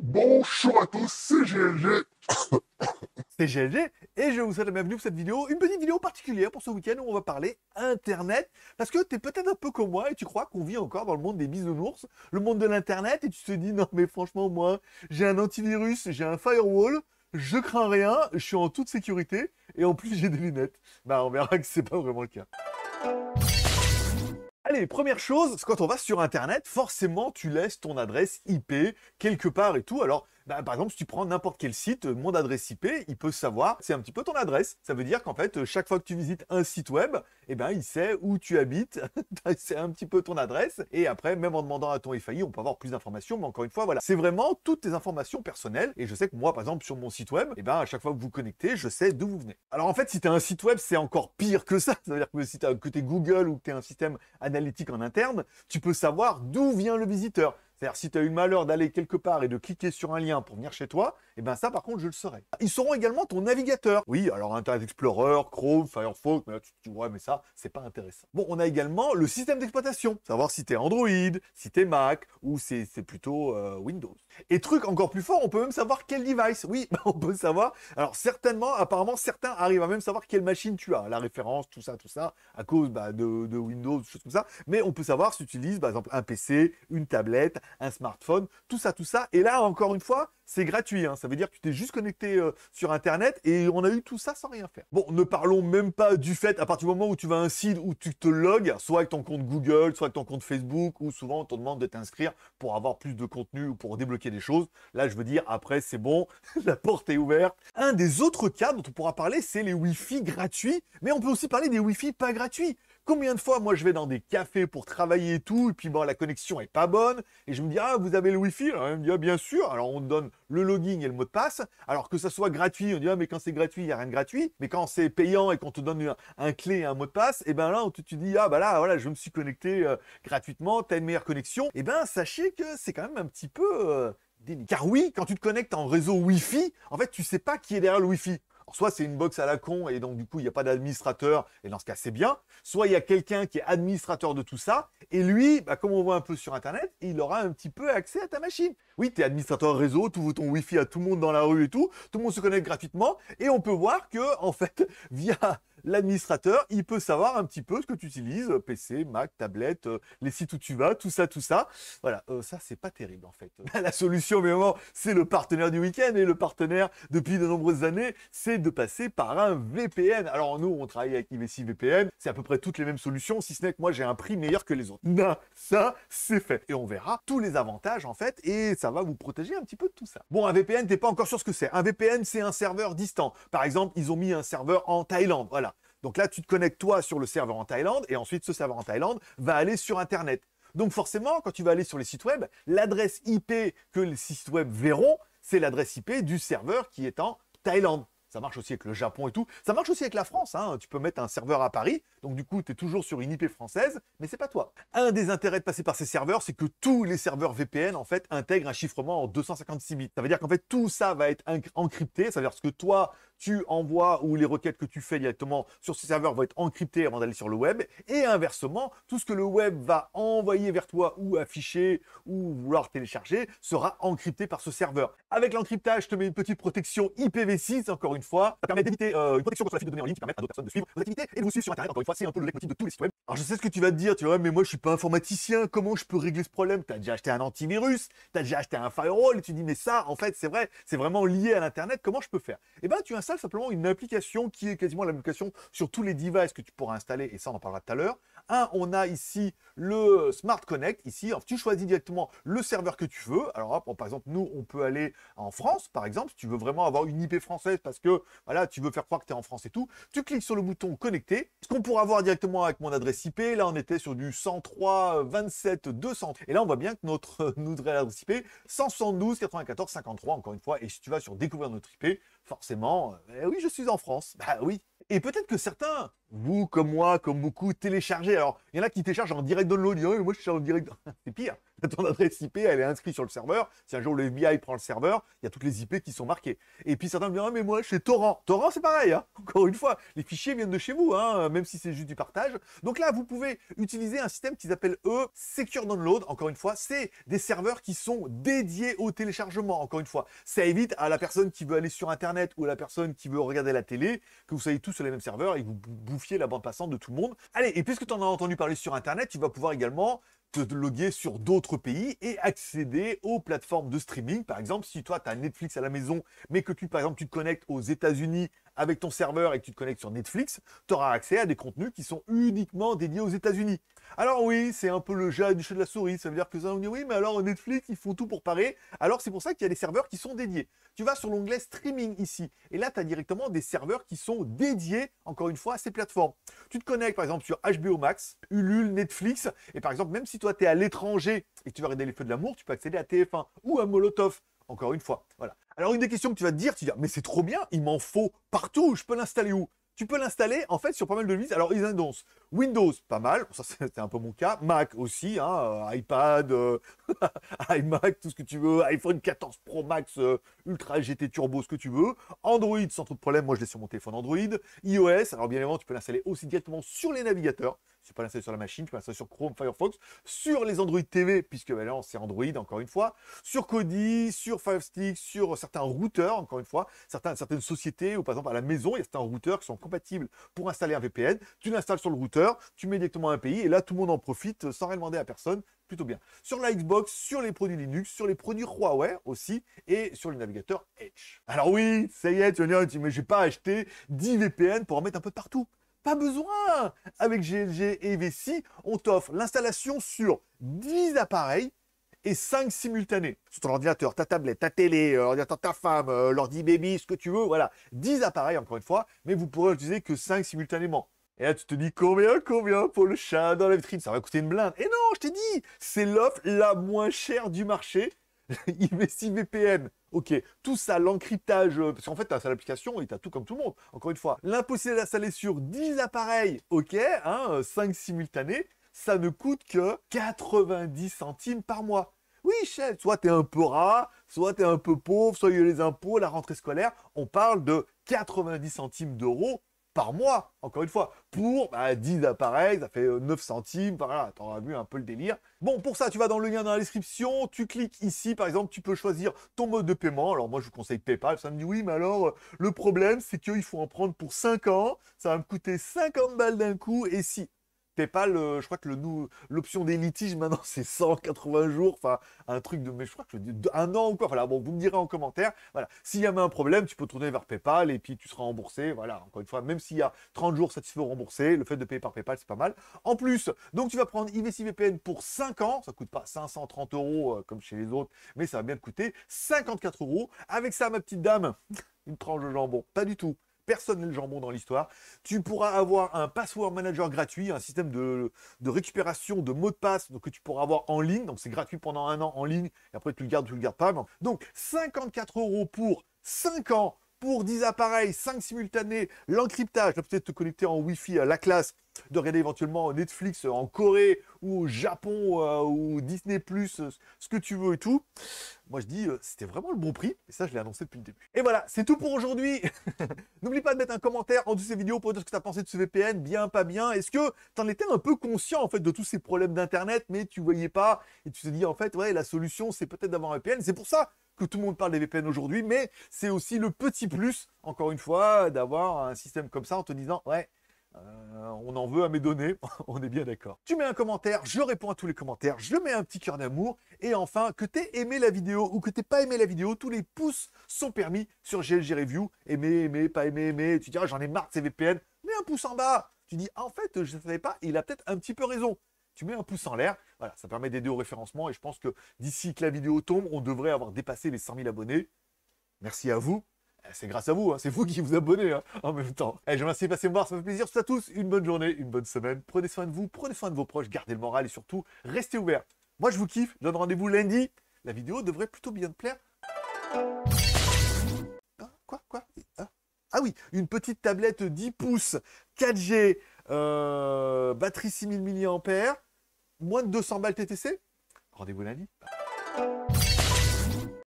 Bonjour à tous, c'est GLG. C'est GLG et je vous souhaite la bienvenue pour cette vidéo, une petite vidéo particulière pour ce week-end où on va parler Internet. Parce que tu es peut-être un peu comme moi et tu crois qu'on vit encore dans le monde des bisounours, le monde de l'Internet, et tu te dis non mais franchement moi j'ai un antivirus, j'ai un firewall, je crains rien, je suis en toute sécurité et en plus j'ai des lunettes. Bah on verra que c'est pas vraiment le cas. Allez, première chose, quand on va sur Internet, forcément, tu laisses ton adresse IP quelque part et tout. Alors, par exemple, si tu prends n'importe quel site, mon adresse IP, il peut savoir, c'est un petit peu ton adresse. Ça veut dire qu'en fait, chaque fois que tu visites un site web, eh ben, il sait où tu habites, c'est un petit peu ton adresse. Et après, même en demandant à ton FAI, on peut avoir plus d'informations. Mais encore une fois, voilà, c'est vraiment toutes tes informations personnelles. Et je sais que moi, par exemple, sur mon site web, eh ben, à chaque fois que vous vous connectez, je sais d'où vous venez. Alors en fait, si tu as un site web, c'est encore pire que ça. Ça veut dire que si tu es Google ou que tu es un système analytique en interne, tu peux savoir d'où vient le visiteur. C'est-à-dire, si tu as eu le malheur d'aller quelque part et de cliquer sur un lien pour venir chez toi, et ben ça, par contre, je le saurai. Ils sauront également ton navigateur. Oui, alors Internet Explorer, Chrome, Firefox, mais là, tu te dis, ouais, mais ça, c'est pas intéressant. Bon, on a également le système d'exploitation. Savoir si t'es Android, si t'es Mac, ou c'est plutôt Windows. Et truc encore plus fort, on peut même savoir quel device. Oui, on peut savoir. Alors, certainement, apparemment, certains arrivent à même savoir quelle machine tu as. La référence, tout ça, à cause de Windows, des choses comme ça. Mais on peut savoir si tu utilises, par exemple, un PC, une tablette, un smartphone, tout ça. Et là, encore une fois, c'est gratuit, hein. Ça veut dire que tu t'es juste connecté sur Internet et on a eu tout ça sans rien faire. Bon, ne parlons même pas du fait, à partir du moment où tu vas à un site où tu te logs, soit avec ton compte Google, soit avec ton compte Facebook, ou souvent on te demande de t'inscrire pour avoir plus de contenu ou pour débloquer des choses. Là, je veux dire, après, c'est bon, la porte est ouverte. Un des autres cas dont on pourra parler, c'est les Wi-Fi gratuits, mais on peut aussi parler des Wi-Fi pas gratuits. Combien de fois, moi, je vais dans des cafés pour travailler et tout, et puis bon, la connexion est pas bonne, et je me dis, ah, vous avez le Wi-Fi? Alors, il me dit, ah, bien sûr. Alors, on te donne le login et le mot de passe. Alors que ça soit gratuit, on dit, ah, mais quand c'est gratuit, il n'y a rien de gratuit. Mais quand c'est payant et qu'on te donne un clé et un mot de passe, et ben là, tu dis, ah, bah là, voilà, je me suis connecté gratuitement, tu as une meilleure connexion. Et ben, sachez que c'est quand même un petit peu délicat. Car oui, quand tu te connectes en réseau Wi-Fi, en fait, tu sais pas qui est derrière le Wi-Fi. Alors, soit c'est une box à la con et donc du coup il n'y a pas d'administrateur et dans ce cas c'est bien. Soit il y a quelqu'un qui est administrateur de tout ça et lui, comme on voit un peu sur internet, il aura un petit peu accès à ta machine. Oui, tu es administrateur réseau, tu ouvres ton wifi à tout le monde dans la rue et tout le monde se connecte gratuitement et on peut voir que en fait via l'administrateur, il peut savoir un petit peu ce que tu utilises, PC, Mac, tablette, les sites où tu vas, tout ça. Voilà, ça c'est pas terrible en fait. La solution, évidemment, c'est le partenaire du week-end et le partenaire depuis de nombreuses années, c'est de passer par un VPN. Alors nous, on travaille avec IVC VPN, c'est à peu près toutes les mêmes solutions, si ce n'est que moi j'ai un prix meilleur que les autres. Non, ça c'est fait. Et on verra tous les avantages en fait, et ça va vous protéger un petit peu de tout ça. Bon, un VPN, t'es pas encore sûr ce que c'est. Un VPN, c'est un serveur distant. Par exemple, ils ont mis un serveur en Thaïlande, voilà. Donc là, tu te connectes toi sur le serveur en Thaïlande et ensuite ce serveur en Thaïlande va aller sur Internet. Donc forcément, quand tu vas aller sur les sites web, l'adresse IP que les sites web verront, c'est l'adresse IP du serveur qui est en Thaïlande. Ça marche aussi avec le Japon et tout. Ça marche aussi avec la France, hein. Tu peux mettre un serveur à Paris. Donc du coup, tu es toujours sur une IP française, mais c'est pas toi. Un des intérêts de passer par ces serveurs, c'est que tous les serveurs VPN, en fait, intègrent un chiffrement en 256 bits. Ça veut dire qu'en fait, tout ça va être encrypté. Ça veut dire ce que toi, tu envoies ou les requêtes que tu fais directement sur ce serveur vont être encryptées avant d'aller sur le web. Et inversement, tout ce que le web va envoyer vers toi ou afficher ou vouloir télécharger sera encrypté par ce serveur. Avec l'encryptage, je te mets une petite protection IPv6, encore une fois. Ça permet d'éviter une protection contre la fuite de données en ligne qui permet à d'autres personnes de suivre vos activités et de vous suivre sur Internet. Encore une fois, c'est un peu le leitmotiv de tous les sites web. Alors je sais ce que tu vas te dire, tu vois, mais moi je suis pas informaticien, comment je peux régler ce problème? T'as déjà acheté un antivirus, t'as déjà acheté un firewall, et tu dis mais ça, en fait, c'est vrai, c'est vraiment lié à l'internet, comment je peux faire? Eh ben tu installes simplement une application qui est quasiment l'application sur tous les devices que tu pourras installer, et ça on en parlera tout à l'heure. On a ici le Smart Connect, ici, alors, tu choisis directement le serveur que tu veux. Alors hop, par exemple, nous, on peut aller en France, par exemple, si tu veux vraiment avoir une IP française parce que, voilà, tu veux faire croire que tu es en France et tout, tu cliques sur le bouton connecter, ce qu'on pourra voir directement avec mon adresse IP, là, on était sur du 103.27.200, et là, on voit bien que notre adresse IP, 172.94.53, encore une fois, et si tu vas sur découvrir notre IP, forcément, oui, je suis en France, bah oui. Et peut-être que certains vous, comme moi, comme beaucoup, téléchargez. Alors, il y en a qui téléchargent en direct download. Ils disent, oh, moi, je suis en direct. C'est pire. Ton adresse IP, elle est inscrite sur le serveur. Si un jour le FBI prend le serveur, il y a toutes les IP qui sont marquées. Et puis certains me disent, ah, mais moi, chez Torrent. Torrent, c'est pareil. Hein. Encore une fois, les fichiers viennent de chez vous, hein, même si c'est juste du partage. Donc là, vous pouvez utiliser un système qu'ils appellent, eux, Secure Download. Encore une fois, c'est des serveurs qui sont dédiés au téléchargement. Encore une fois, ça évite à la personne qui veut aller sur Internet ou à la personne qui veut regarder la télé que vous soyez tous sur les mêmes serveurs et que vous bouffiez la bande passante de tout le monde. Allez, et puisque tu en as entendu parler sur Internet, tu vas pouvoir également te loguer sur d'autres pays et accéder aux plateformes de streaming. Par exemple, si toi, tu as Netflix à la maison, mais que tu, par exemple, tu te connectes aux États-Unis avec ton serveur et que tu te connectes sur Netflix, tu auras accès à des contenus qui sont uniquement dédiés aux États-Unis. Alors oui, c'est un peu le chat du chat de la souris. Ça veut dire que ça, on dit oui, mais alors Netflix, ils font tout pour parer. Alors c'est pour ça qu'il y a des serveurs qui sont dédiés. Tu vas sur l'onglet streaming ici. Et là, tu as directement des serveurs qui sont dédiés, encore une fois, à ces plateformes. Tu te connectes, par exemple, sur HBO Max, Ulule, Netflix. Et par exemple, même si toi, tu es à l'étranger et que tu vas regarder Les Feux de l'amour, tu peux accéder à TF1 ou à Molotov. Encore une fois, voilà. Alors, une des questions que tu vas te dire, mais c'est trop bien, il m'en faut partout, je peux l'installer où? Tu peux l'installer, en fait, sur pas mal de devices. Alors, ils annoncent Windows, pas mal. Ça, c'était un peu mon cas. Mac aussi, hein, iPad, iMac, tout ce que tu veux. iPhone 14 Pro Max, Ultra GT Turbo, ce que tu veux. Android, sans trop de problème. Moi, je l'ai sur mon téléphone Android. iOS, alors bien évidemment, tu peux l'installer aussi directement sur les navigateurs. Tu peux l'installer sur la machine, tu peux l'installer sur Chrome, Firefox, sur les Android TV, puisque là, c'est Android, encore une fois, sur Kodi, sur Firestick, sur certains routeurs, encore une fois, certaines sociétés, ou par exemple à la maison, il y a certains routeurs qui sont compatibles pour installer un VPN. Tu l'installes sur le routeur, tu mets directement un pays, et là, tout le monde en profite sans rien demander à personne. Plutôt bien. Sur la Xbox, sur les produits Linux, sur les produits Huawei aussi, et sur le navigateur Edge. Alors oui, ça y est, tu vas dire, mais j'ai pas acheté 10 VPN pour en mettre un peu partout. Pas besoin! Avec GLG et VC, on t'offre l'installation sur 10 appareils et 5 simultanés. Sur ton ordinateur, ta tablette, ta télé, l'ordinateur de ta femme, l'ordi baby, ce que tu veux, voilà. 10 appareils, encore une fois, mais vous pourrez utiliser que 5 simultanément. Et là, tu te dis, combien pour le chat dans la vitrine? Ça va coûter une blinde. Et non, je t'ai dit, c'est l'offre la moins chère du marché. IVC VPN. Ok, tout ça, l'encryptage, parce qu'en fait, tu as l'application et tu as tout comme tout le monde. Encore une fois, l'impossible d'installer sur 10 appareils, ok, hein, 5 simultanés, ça ne coûte que 90 centimes par mois. Oui, chef, soit tu es un peu rat, soit tu es un peu pauvre, soit il y a les impôts, la rentrée scolaire. On parle de 90 centimes d'euros par mois, encore une fois, pour 10 appareils, ça fait 9 centimes, voilà, t'auras vu un peu le délire. Bon, pour ça, tu vas dans le lien dans la description, tu cliques ici, par exemple, tu peux choisir ton mode de paiement. Alors moi, je vous conseille PayPal, ça me dit oui, mais alors, le problème, c'est qu'il faut en prendre pour 5 ans, ça va me coûter 50 balles d'un coup, et si... PayPal, je crois que l'option des litiges maintenant c'est 180 jours, enfin un truc de, mais je crois que un an ou quoi. Voilà, bon, vous me direz en commentaire. Voilà, s'il y a un problème, tu peux tourner vers PayPal et puis tu seras remboursé. Voilà, encore une fois, même s'il y a 30 jours satisfait ou remboursé, le fait de payer par PayPal c'est pas mal. En plus, donc tu vas prendre IVC VPN pour 5 ans, ça coûte pas 530 euros comme chez les autres, mais ça va bien te coûter 54 euros. Avec ça, ma petite dame, une tranche de jambon, pas du tout. Personne n'est le jambon dans l'histoire. Tu pourras avoir un password manager gratuit, un système de récupération de mots de passe donc, que tu pourras avoir en ligne. Donc c'est gratuit pendant un an en ligne. Et après tu le gardes, tu le gardes pas. Donc 54 euros pour 5 ans, pour 10 appareils, 5 simultanés, l'encryptage, peut-être te connecter en Wi-Fi à la classe, de regarder éventuellement Netflix en Corée ou au Japon ou Disney+, ce que tu veux et tout. Moi je dis, c'était vraiment le bon prix, et ça je l'ai annoncé depuis le début. Et voilà, c'est tout pour aujourd'hui. N'oublie pas de mettre un commentaire en dessous de cette vidéo pour dire ce que tu as pensé de ce VPN, bien, pas bien. Est-ce que tu en étais un peu conscient en fait de tous ces problèmes d'internet, mais tu voyais pas, et tu te dis en fait, ouais, la solution c'est peut-être d'avoir un VPN. C'est pour ça que tout le monde parle des VPN aujourd'hui, mais c'est aussi le petit plus, encore une fois, d'avoir un système comme ça en te disant, ouais, on en veut à mes données, on est bien d'accord. Tu mets un commentaire, je réponds à tous les commentaires, je mets un petit cœur d'amour, et enfin, que tu aies aimé la vidéo ou que tu n'aies pas aimé la vidéo, tous les pouces sont permis sur GLG Review. Aimer, pas aimer, tu diras j'en ai marre de ces VPN, mets un pouce en bas. Tu dis, ah, en fait, je ne savais pas, il a peut-être un petit peu raison. Tu mets un pouce en l'air, voilà, ça permet d'aider au référencement, et je pense que d'ici que la vidéo tombe, on devrait avoir dépassé les 100 000 abonnés. Merci à vous. C'est grâce à vous, hein. C'est vous qui vous abonnez hein, en même temps. Allez, je vous remercie de passer me voir, ça me fait plaisir. Je vous souhaite à tous une bonne journée, une bonne semaine. Prenez soin de vous, prenez soin de vos proches, gardez le moral et surtout, restez ouverts. Moi, je vous kiffe, je donne rendez-vous lundi. La vidéo devrait plutôt bien te plaire. Quoi ah oui. oui, une petite tablette 10 pouces, 4G, batterie 6000 mAh, moins de 200 balles TTC. Rendez-vous lundi.